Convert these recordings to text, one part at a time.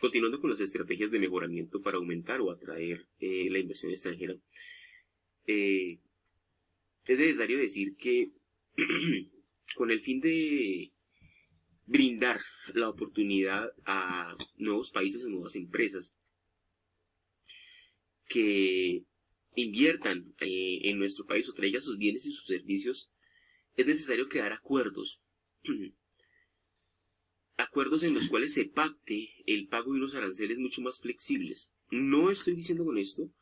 Continuando con las estrategias de mejoramiento para aumentar o atraer la inversión extranjera, eh, es necesario decir que con el fin de brindar la oportunidad a nuevos países o nuevas empresas que inviertan en nuestro país o traigan sus bienes y sus servicios, es necesario crear acuerdos. Acuerdos en los cuales se pacte el pago de unos aranceles mucho más flexibles. No estoy diciendo con esto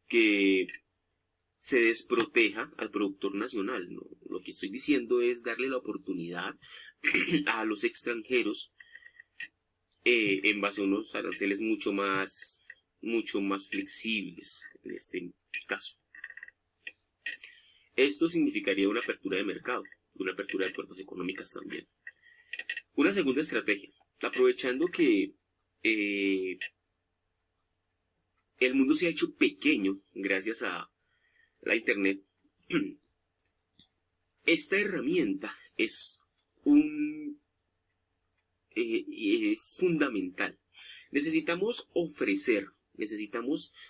que se desproteja al productor nacional, no. Lo que estoy diciendo es darle la oportunidad a los extranjeros en base a unos aranceles mucho más flexibles en este caso. Esto significaría una apertura de mercado, una apertura de puertas económicas también. Una segunda estrategia, aprovechando que el mundo se ha hecho pequeño gracias a la Internet, esta herramienta es fundamental. Necesitamos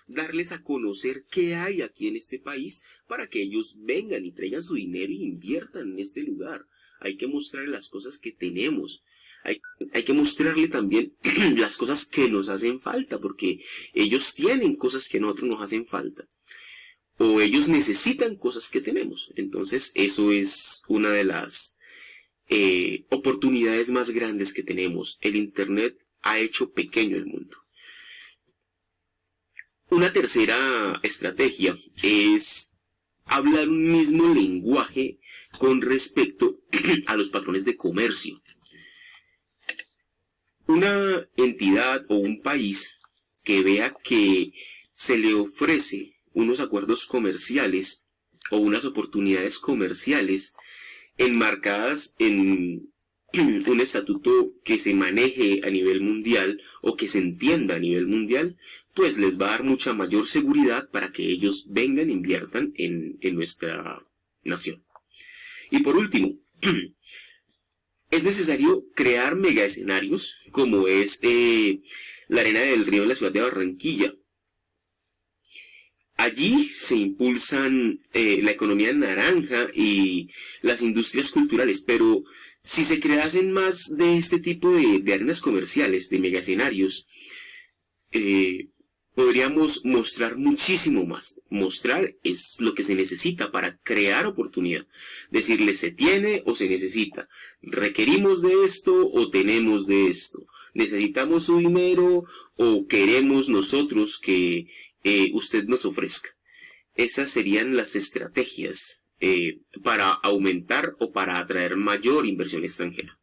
darles a conocer qué hay aquí en este país para que ellos vengan y traigan su dinero y inviertan en este lugar. Hay que mostrarle las cosas que tenemos. Hay que mostrarle también las cosas que nos hacen falta, porque ellos tienen cosas que a nosotros nos hacen falta. O ellos necesitan cosas que tenemos. Entonces, eso es una de las oportunidades más grandes que tenemos. El Internet ha hecho pequeño el mundo. Una tercera estrategia es hablar un mismo lenguaje con respecto a los patrones de comercio. Una entidad o un país que vea que se le ofrece unos acuerdos comerciales o unas oportunidades comerciales enmarcadas en un estatuto que se maneje a nivel mundial o que se entienda a nivel mundial, pues les va a dar mucha mayor seguridad para que ellos vengan e inviertan en nuestra nación. Y por último, es necesario crear mega escenarios como es la Arena del Río en la ciudad de Barranquilla. Allí se impulsan la economía naranja y las industrias culturales, pero si se creasen más de este tipo de arenas comerciales, de megaescenarios, podríamos mostrar muchísimo más. Mostrar es lo que se necesita para crear oportunidad. Decirle se tiene o se necesita. Requerimos de esto o tenemos de esto. Necesitamos su dinero o queremos nosotros que usted nos ofrezca. Esas serían las estrategias para aumentar o para atraer mayor inversión extranjera.